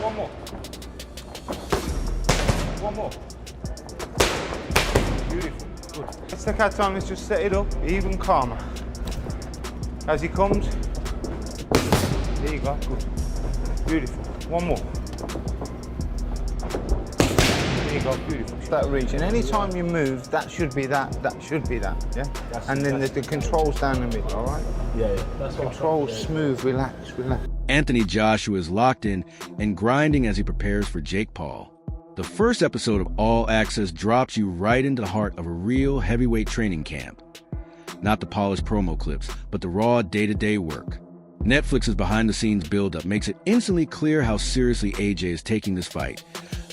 One more. One more. Beautiful. Good. Let's take our time. Let's just set it up even calmer. As he comes. There you go. Good. Beautiful. One more. There you go. Beautiful. That region. Anytime you move, that should be that. That should be that. Yeah. And then the controls down the middle. All right. Yeah. That's what control smooth. Relax. Relax. Anthony Joshua is locked in and grinding as he prepares for Jake Paul. The first episode of All Access drops you right into the heart of a real heavyweight training camp. Not the polished promo clips, but the raw day-to-day work. Netflix's behind-the-scenes build-up makes it instantly clear how seriously AJ is taking this fight.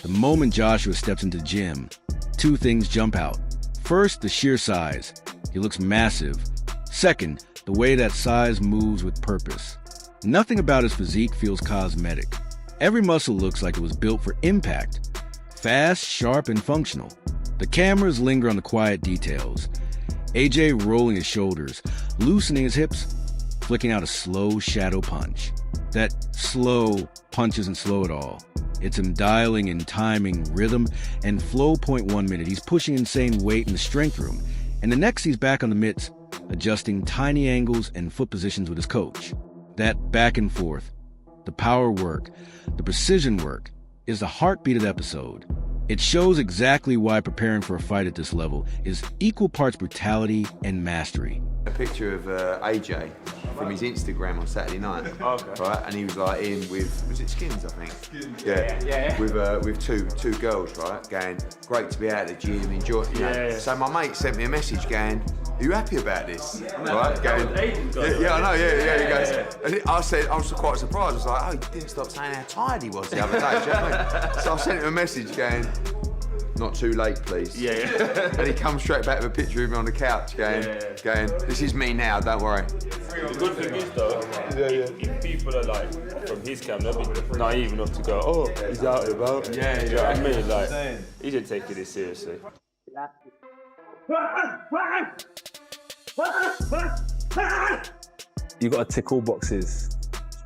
The moment Joshua steps into the gym, two things jump out. First, the sheer size. He looks massive. Second, the way that size moves with purpose. Nothing about his physique feels cosmetic. Every muscle looks like it was built for impact. Fast, sharp, and functional. The cameras linger on the quiet details. AJ rolling his shoulders, loosening his hips, flicking out a slow shadow punch. That slow punch isn't slow at all. It's him dialing in timing, rhythm, and flow. 1 minute, he's pushing insane weight in the strength room. And the next, he's back on the mitts, adjusting tiny angles and foot positions with his coach. That back and forth, the power work, the precision work, is the heartbeat of the episode. It shows exactly why preparing for a fight at this level is equal parts brutality and mastery. A picture of AJ from his Instagram on Saturday night, right? And he was like in with, was it Skins, I think? Skins. Yeah. With two girls, right? Going, great to be out at the gym, enjoy. You know. So my mate sent me a message going, are you happy about this? Right? Going, I know. He goes, and I said, I was quite surprised. I was like, oh, he didn't stop saying how tired he was the other day. Do you know what I mean? So I sent him a message going, not too late, please. Yeah. And he comes straight back with a picture of me on the couch going, this is me now, don't worry. The good thing is though, if people are like from his camp, they'll be naive enough to go, oh, he's out and about. Do you know what I mean? Like, he should take it seriously. You got to tick all boxes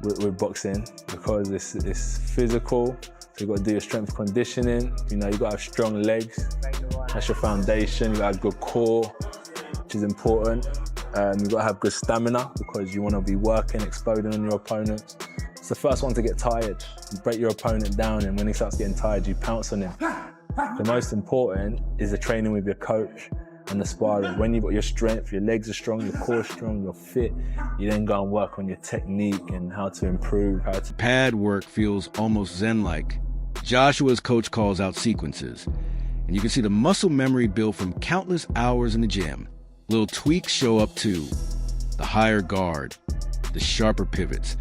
with boxing because it's physical. So you got to do your strength conditioning. You know, you got to have strong legs. That's your foundation. You got to have good core, which is important. You got to have good stamina because you want to be working, exploding on your opponents. It's the first one to get tired. You break your opponent down, and when he starts getting tired, you pounce on him. The most important is the training with your coach and the sparring. When you've got your strength, your legs are strong, your core is strong, you're fit, you then go and work on your technique and how to improve, Pad work feels almost zen-like. Joshua's coach calls out sequences, and you can see the muscle memory built from countless hours in the gym. Little tweaks show up too. The higher guard, the sharper pivots,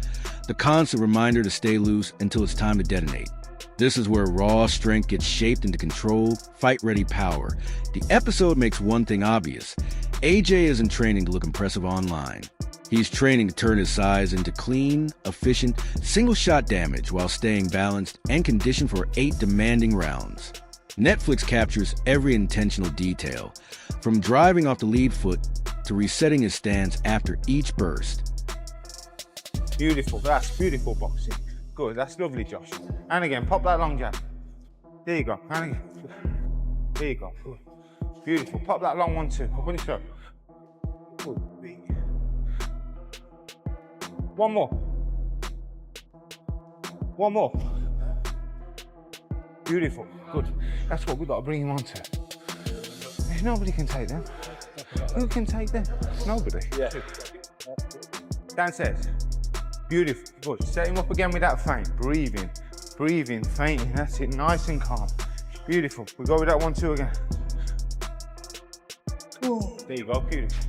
the constant reminder to stay loose until it's time to detonate. This is where raw strength gets shaped into controlled, fight-ready power. The episode makes one thing obvious. AJ isn't training to look impressive online. He's training to turn his size into clean, efficient, single-shot damage while staying balanced and conditioned for 8 demanding rounds. Netflix captures every intentional detail, from driving off the lead foot to resetting his stance after each burst. Beautiful. That's beautiful boxing. Good. That's lovely, Josh. And again, pop that long jab. There you go. And again. There you go. Good. Beautiful. Pop that long one too. Up on your throat. Good. One more. One more. Beautiful. Good. That's what we've got to bring him on to. Nobody can take them. Who can take them? Nobody. Yeah. Downstairs. Beautiful. Good. Set him up again with that feint. Breathing. Breathing. Feinting. That's it. Nice and calm. Beautiful. We go with that 1-2 again. There you go. Beautiful.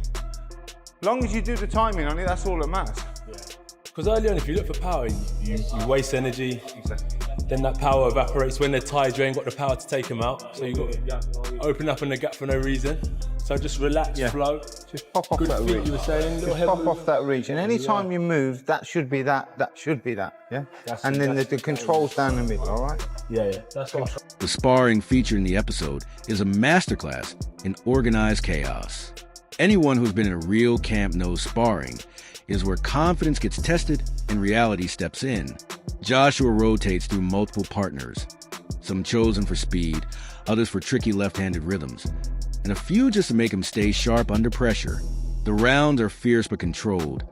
As long as you do the timing on it, that's all that matters. Because early on, if you look for power, you waste energy. Exactly. Then that power evaporates. When they're tired, you ain't got the power to take them out. So you got to open up in the gap for no reason. So just relax, flow. Just pop off Good that feet, reach. you were saying, little Just head pop movement. off that reach. And any time you move, that should be that, that should be that, yeah? And then the control's down the middle, all right? Yeah. That's what. The sparring featured in the episode is a masterclass in organized chaos. Anyone who's been in a real camp knows sparring is where confidence gets tested and reality steps in. Joshua rotates through multiple partners, some chosen for speed, others for tricky left-handed rhythms, and a few just to make him stay sharp under pressure. The rounds are fierce but controlled.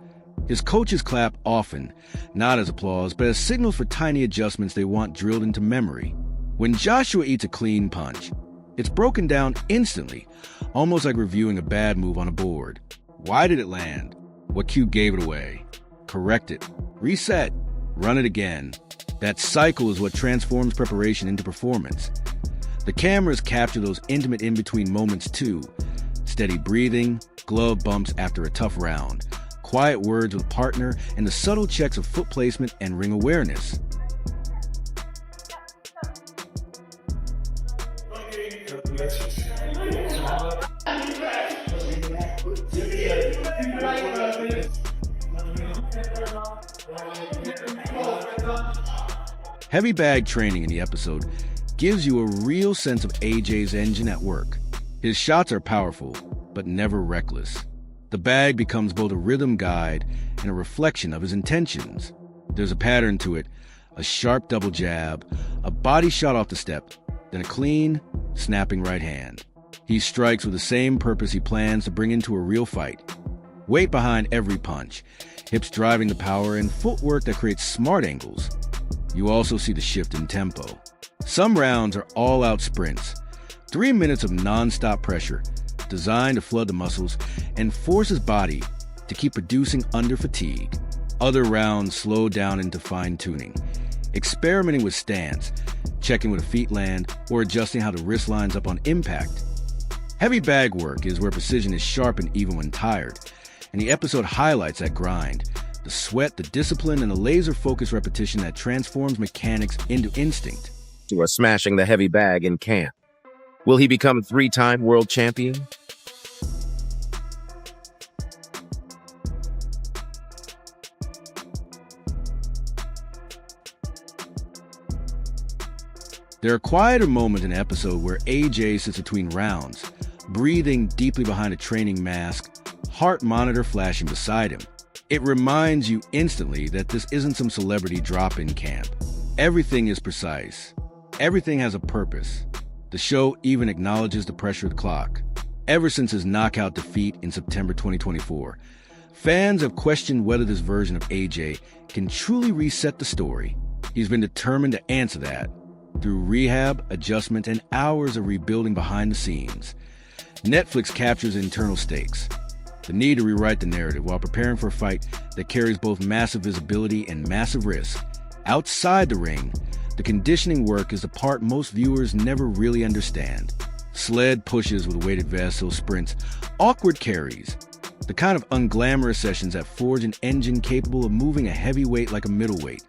His coaches clap often, not as applause, but as signals for tiny adjustments they want drilled into memory. When Joshua eats a clean punch, it's broken down instantly, almost like reviewing a bad move on a board. Why did it land? What cue gave it away? Correct it. Reset. Run it again. That cycle is what transforms preparation into performance. The cameras capture those intimate in-between moments too. Steady breathing, glove bumps after a tough round, quiet words with partner, and the subtle checks of foot placement and ring awareness. Heavy bag training in the episode gives you a real sense of AJ's engine at work. His shots are powerful, but never reckless. The bag becomes both a rhythm guide and a reflection of his intentions. There's a pattern to it, a sharp double jab, a body shot off the step, then a clean, snapping right hand. He strikes with the same purpose he plans to bring into a real fight. Weight behind every punch, hips driving the power, and footwork that creates smart angles. You also see the shift in tempo. Some rounds are all-out sprints, 3 minutes of non-stop pressure, designed to flood the muscles and force his body to keep producing under fatigue. Other rounds slow down into fine-tuning, experimenting with stance, checking where the feet land, or adjusting how the wrist lines up on impact. Heavy bag work is where precision is sharpened even when tired, and the episode highlights that grind. The sweat, the discipline, and the laser-focused repetition that transforms mechanics into instinct. To a smashing the heavy bag in camp. Will he become 3-time world champion? There are quieter moments in the episode where AJ sits between rounds, breathing deeply behind a training mask, heart monitor flashing beside him. It reminds you instantly that this isn't some celebrity drop-in camp. Everything is precise. Everything has a purpose. The show even acknowledges the pressure of the clock. Ever since his knockout defeat in September 2024, fans have questioned whether this version of AJ can truly reset the story. He's been determined to answer that through rehab, adjustment, and hours of rebuilding behind the scenes. Netflix captures internal stakes, the need to rewrite the narrative while preparing for a fight that carries both massive visibility and massive risk. Outside the ring, the conditioning work is the part most viewers never really understand. Sled pushes with weighted vessels, sprints, awkward carries, the kind of unglamorous sessions that forge an engine capable of moving a heavyweight like a middleweight.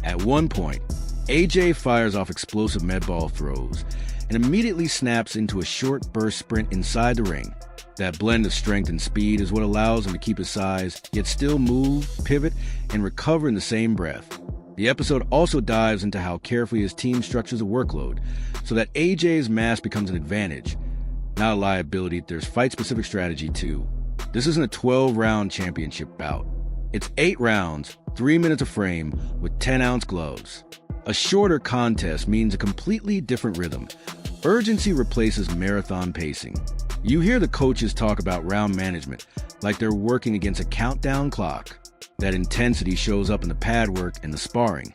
At one point, AJ fires off explosive med ball throws and immediately snaps into a short burst sprint inside the ring. That blend of strength and speed is what allows him to keep his size, yet still move, pivot, and recover in the same breath. The episode also dives into how carefully his team structures a workload, so that AJ's mass becomes an advantage, not a liability. There's fight-specific strategy too. This isn't a 12-round championship bout. It's 8 rounds, 3 minutes a frame, with 10-ounce gloves. A shorter contest means a completely different rhythm. Urgency replaces marathon pacing. You hear the coaches talk about round management like they're working against a countdown clock. That intensity shows up in the pad work and the sparring.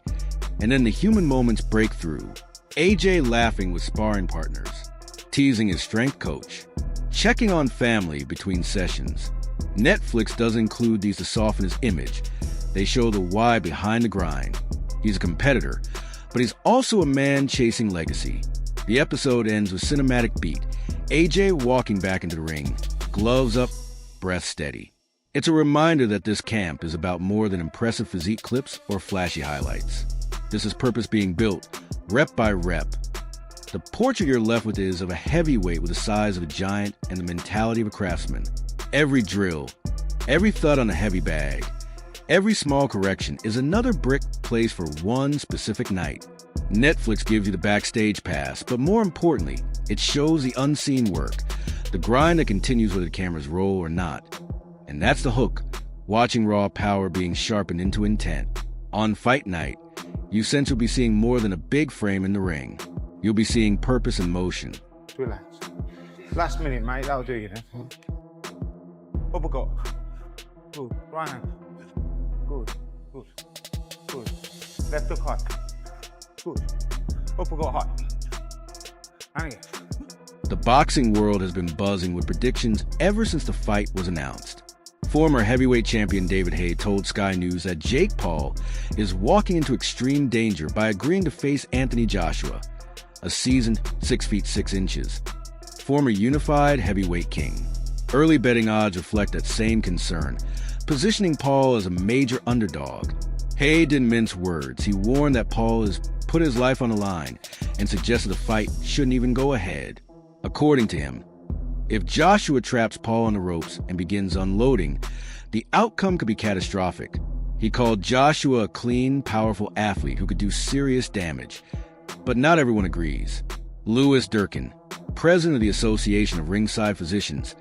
And then the human moments break through. AJ laughing with sparring partners, teasing his strength coach, checking on family between sessions. Netflix does include these to soften his image. They show the why behind the grind. He's a competitor, but he's also a man chasing legacy. The episode ends with cinematic beat. AJ walking back into the ring, gloves up, breath steady. It's a reminder that this camp is about more than impressive physique clips or flashy highlights. This is purpose being built, rep by rep. The portrait you're left with is of a heavyweight with the size of a giant and the mentality of a craftsman. Every drill, every thud on a heavy bag, every small correction is another brick placed for one specific night. Netflix gives you the backstage pass, but more importantly, it shows the unseen work, the grind that continues whether the cameras roll or not. And that's the hook, watching raw power being sharpened into intent. On fight night, you sense you'll be seeing more than a big frame in the ring. You'll be seeing purpose and motion. Relax. Last minute, mate, that'll do you then. Uppercut. Good. Right hand. Good. Good. Good. Left hook high. Good. Uppercut high. And again. The boxing world has been buzzing with predictions ever since the fight was announced. Former heavyweight champion David Haye told Sky News that Jake Paul is walking into extreme danger by agreeing to face Anthony Joshua, a seasoned 6 feet 6 inches, former unified heavyweight king. Early betting odds reflect that same concern, positioning Paul as a major underdog. Haye didn't mince words. He warned that Paul has put his life on the line and suggested the fight shouldn't even go ahead. According to him, if Joshua traps Paul on the ropes and begins unloading, the outcome could be catastrophic. He called Joshua a clean, powerful athlete who could do serious damage. But not everyone agrees. Louis Durkin, president of the Association of Ringside Physicians,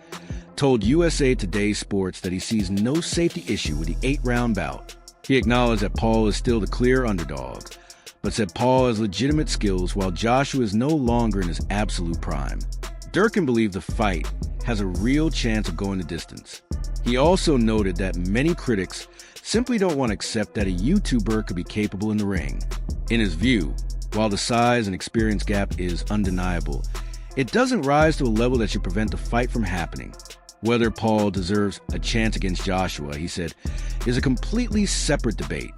told USA Today Sports that he sees no safety issue with the 8-round bout. He acknowledged that Paul is still the clear underdog, but said Paul has legitimate skills while Joshua is no longer in his absolute prime. Durkin believed the fight has a real chance of going the distance. He also noted that many critics simply don't want to accept that a YouTuber could be capable in the ring. In his view, while the size and experience gap is undeniable, it doesn't rise to a level that should prevent the fight from happening. Whether Paul deserves a chance against Joshua, he said, is a completely separate debate.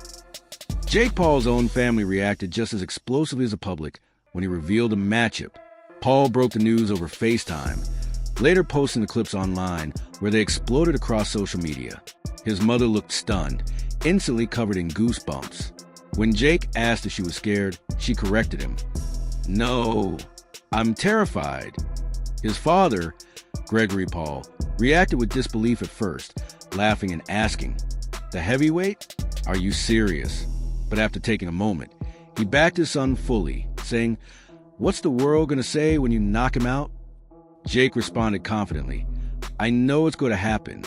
Jake Paul's own family reacted just as explosively as the public when he revealed a matchup. Paul broke the news over FaceTime, later posting the clips online where they exploded across social media. His mother looked stunned, instantly covered in goosebumps. When Jake asked if she was scared, she corrected him. "No, I'm terrified." His father, Gregory Paul, reacted with disbelief at first, laughing and asking, "The heavyweight? Are you serious?" But after taking a moment, he backed his son fully, saying, "What's the world gonna say when you knock him out?" Jake responded confidently, "I know it's going to happen."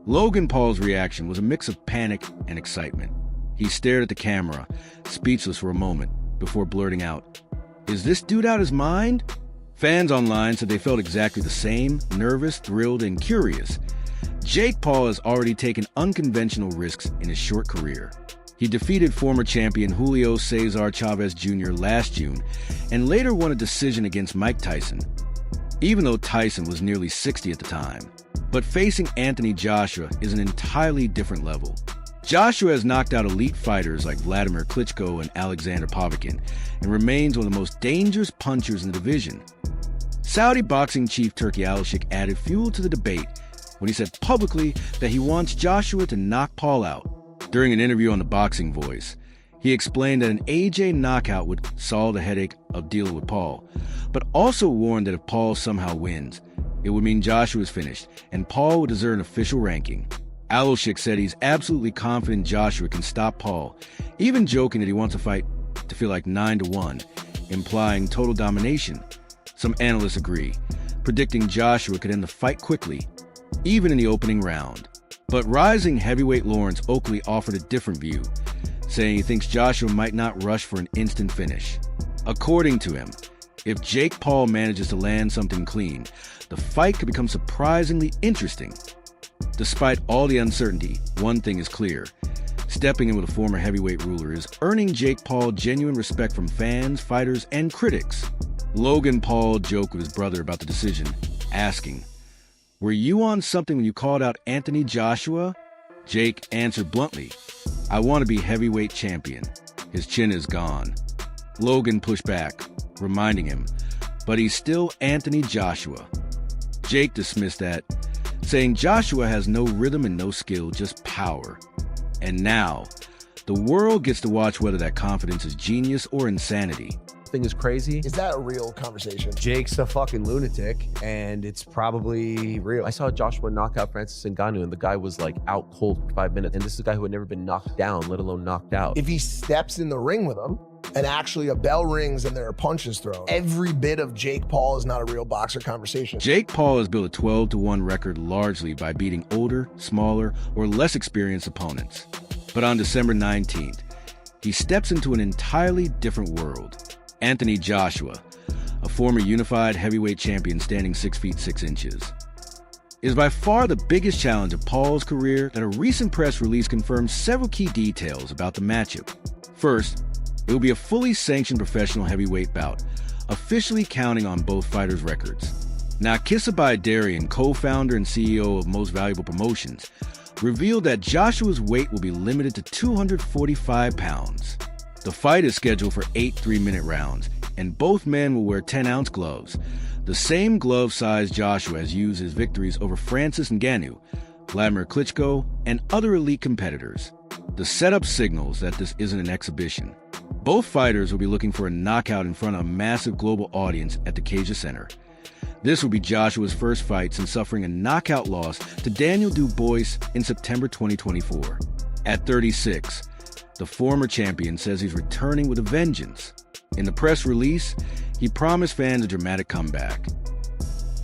Logan Paul's reaction was a mix of panic and excitement. He stared at the camera, speechless for a moment, before blurting out, "Is this dude out his mind?" Fans online said they felt exactly the same, nervous, thrilled, and curious. Jake Paul has already taken unconventional risks in his short career. He defeated former champion Julio Cesar Chavez Jr. last June and later won a decision against Mike Tyson, even though Tyson was nearly 60 at the time. But facing Anthony Joshua is an entirely different level. Joshua has knocked out elite fighters like Vladimir Klitschko and Alexander Povetkin and remains one of the most dangerous punchers in the division. Saudi boxing chief Turki Alashik added fuel to the debate when he said publicly that he wants Joshua to knock Paul out. During an interview on The Boxing Voice, he explained that an AJ knockout would solve the headache of dealing with Paul, but also warned that if Paul somehow wins, it would mean Joshua is finished and Paul would deserve an official ranking. Alashik said he's absolutely confident Joshua can stop Paul, even joking that he wants a fight to feel like 9-1, implying total domination. Some analysts agree, predicting Joshua could end the fight quickly, even in the opening round. But rising heavyweight Lawrence Oakley offered a different view, saying he thinks Joshua might not rush for an instant finish. According to him, if Jake Paul manages to land something clean, the fight could become surprisingly interesting. Despite all the uncertainty, one thing is clear. Stepping in with a former heavyweight ruler is earning Jake Paul genuine respect from fans, fighters, and critics. Logan Paul joked with his brother about the decision, asking, "Were you on something when you called out Anthony Joshua?" Jake answered bluntly, "I want to be heavyweight champion." His chin is gone. Logan pushed back, reminding him, "But he's still Anthony Joshua." Jake dismissed that, saying Joshua has no rhythm and no skill, just power. And now, the world gets to watch whether that confidence is genius or insanity. thing is crazy. Is that a real conversation? Jake's a fucking lunatic, and it's probably real. I saw Joshua knock out Francis Ngannou, and the guy was like out cold for 5 minutes. And this is a guy who had never been knocked down, let alone knocked out. If he steps in the ring with him, and actually a bell rings and there are punches thrown, every bit of Jake Paul is not a real boxer conversation. Jake Paul has built a 12-1 record largely by beating older, smaller, or less experienced opponents. But on December 19th, he steps into an entirely different world. Anthony Joshua, a former unified heavyweight champion standing 6 feet 6 inches, is by far the biggest challenge of Paul's career that a recent press release confirms several key details about the matchup. First, it will be a fully sanctioned professional heavyweight bout, officially counting on both fighters' records. Now, Kissa Darian, co-founder and CEO of Most Valuable Promotions, revealed that Joshua's weight will be limited to 245 pounds. The fight is scheduled for 8 3-minute rounds, and both men will wear 10-ounce gloves, the same glove size Joshua has used his victories over Francis Ngannou, Vladimir Klitschko, and other elite competitors. The setup signals that this isn't an exhibition. Both fighters will be looking for a knockout in front of a massive global audience at the Kasia Center. This will be Joshua's first fight since suffering a knockout loss to Daniel Dubois in September 2024. At 36, the former champion says he's returning with a vengeance. In the press release, he promised fans a dramatic comeback.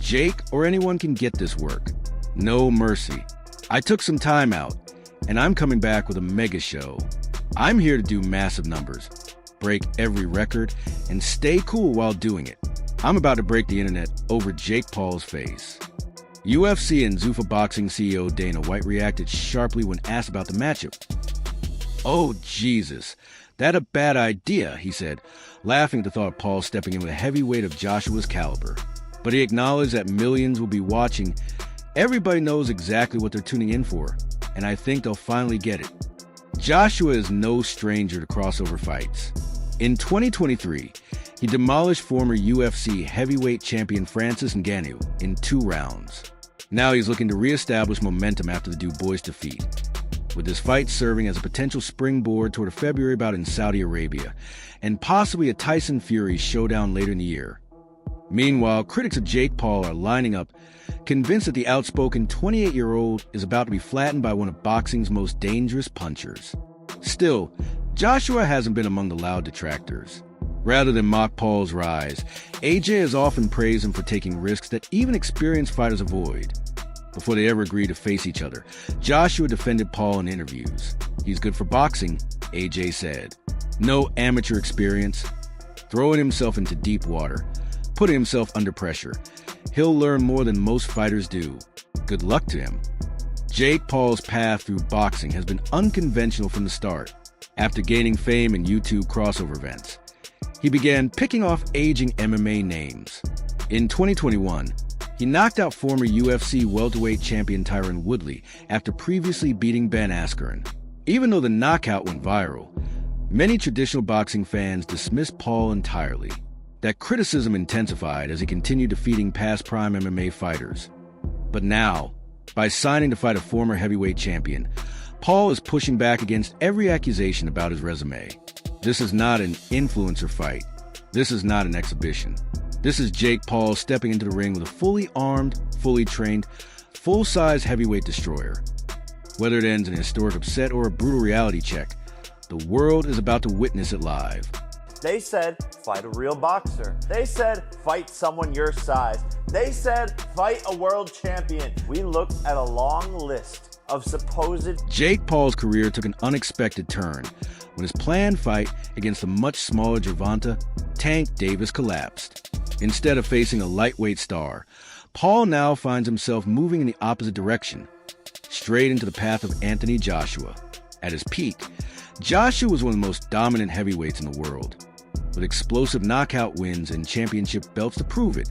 Jake or anyone can get this work. No mercy. I took some time out, and I'm coming back with a mega show. I'm here to do massive numbers, break every record, and stay cool while doing it. I'm about to break the internet over Jake Paul's face. UFC and Zuffa Boxing CEO Dana White reacted sharply when asked about the matchup. "Oh, Jesus, that a bad idea," he said, laughing at the thought of Paul stepping in with a heavyweight of Joshua's caliber. But he acknowledged that millions will be watching. Everybody knows exactly what they're tuning in for, and I think they'll finally get it. Joshua is no stranger to crossover fights. In 2023, he demolished former UFC heavyweight champion Francis Ngannou in 2 rounds. Now he's looking to reestablish momentum after the Dubois defeat, with this fight serving as a potential springboard toward a February bout in Saudi Arabia, and possibly a Tyson Fury showdown later in the year. Meanwhile, critics of Jake Paul are lining up, convinced that the outspoken 28-year-old is about to be flattened by one of boxing's most dangerous punchers. Still, Joshua hasn't been among the loud detractors. Rather than mock Paul's rise, AJ has often praised him for taking risks that even experienced fighters avoid. Before they ever agreed to face each other, Joshua defended Paul in interviews. "He's good for boxing," AJ said. "No amateur experience, throwing himself into deep water, putting himself under pressure. He'll learn more than most fighters do. Good luck to him." Jake Paul's path through boxing has been unconventional from the start. After gaining fame in YouTube crossover events, he began picking off aging MMA names. In 2021, he knocked out former UFC welterweight champion Tyron Woodley after previously beating Ben Askren. Even though the knockout went viral, many traditional boxing fans dismissed Paul entirely. That criticism intensified as he continued defeating past prime MMA fighters. But now, by signing to fight a former heavyweight champion, Paul is pushing back against every accusation about his resume. This is not an influencer fight. This is not an exhibition. This is Jake Paul stepping into the ring with a fully armed, fully trained, full-size heavyweight destroyer. Whether it ends in a historic upset or a brutal reality check, the world is about to witness it live. They said, fight a real boxer. They said, fight someone your size. They said, fight a world champion. We looked at a long list of supposed... Jake Paul's career took an unexpected turn when his planned fight against the much smaller Gervonta Tank Davis collapsed. Instead of facing a lightweight star, Paul now finds himself moving in the opposite direction, straight into the path of Anthony Joshua. At his peak, Joshua was one of the most dominant heavyweights in the world, with explosive knockout wins and championship belts to prove it.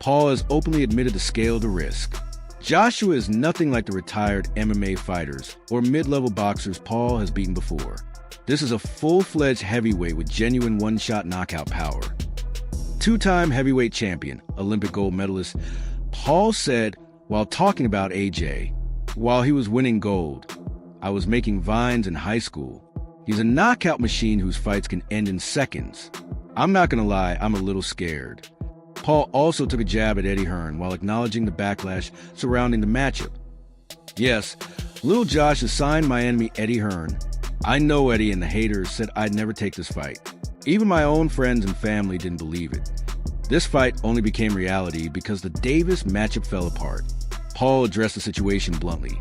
Paul has openly admitted the scale of the risk. Joshua is nothing like the retired MMA fighters or mid-level boxers Paul has beaten before. This is a full-fledged heavyweight with genuine one-shot knockout power. Two-time heavyweight champion, Olympic gold medalist, Paul said while talking about AJ, "While he was winning gold, I was making vines in high school. He's a knockout machine whose fights can end in seconds. I'm not gonna lie, I'm a little scared. Paul also took a jab at Eddie Hearn while acknowledging the backlash surrounding the matchup. Yes, Lil Josh assigned my enemy Eddie Hearn. I know Eddie and the haters said I'd never take this fight. Even my own friends and family didn't believe it. This fight only became reality because the Davis matchup fell apart. Paul addressed the situation bluntly.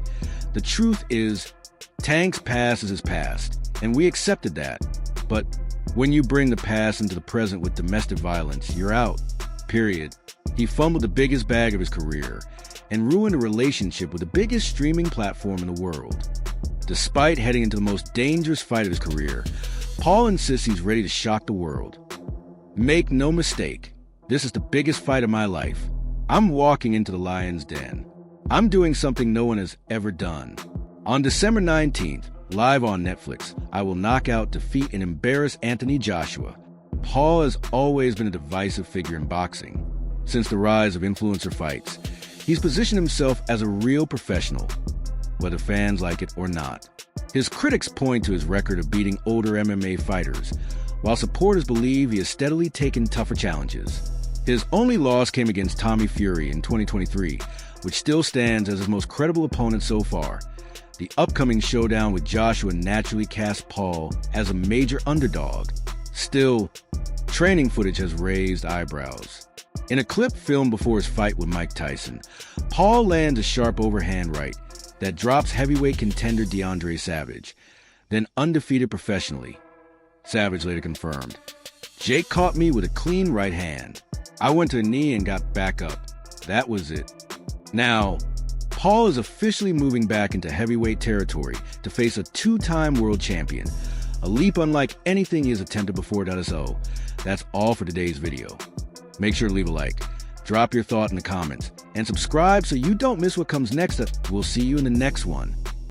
The truth is, Tank's past is his past, and we accepted that. But when you bring the past into the present with domestic violence, you're out. Period. He fumbled the biggest bag of his career and ruined a relationship with the biggest streaming platform in the world. Despite heading into the most dangerous fight of his career, Paul insists he's ready to shock the world. Make no mistake, this is the biggest fight of my life. I'm walking into the lion's den. I'm doing something no one has ever done. On December 19th, live on Netflix, I will knock out, defeat, and embarrass Anthony Joshua. Paul has always been a divisive figure in boxing. Since the rise of influencer fights, he's positioned himself as a real professional, whether fans like it or not. His critics point to his record of beating older MMA fighters, while supporters believe he has steadily taken tougher challenges. His only loss came against Tommy Fury in 2023, which still stands as his most credible opponent so far. The upcoming showdown with Joshua naturally casts Paul as a major underdog. Still, training footage has raised eyebrows. In a clip filmed before his fight with Mike Tyson, Paul lands a sharp overhand right that drops heavyweight contender DeAndre Savage, then undefeated professionally. Savage later confirmed, "Jake caught me with a clean right hand. I went to a knee and got back up. That was it." Now, Paul is officially moving back into heavyweight territory to face a two-time world champion, a leap unlike anything he has attempted before. So, that's all for today's video. Make sure to leave a like, drop your thought in the comments, and subscribe so you don't miss what comes next. We'll see you in the next one.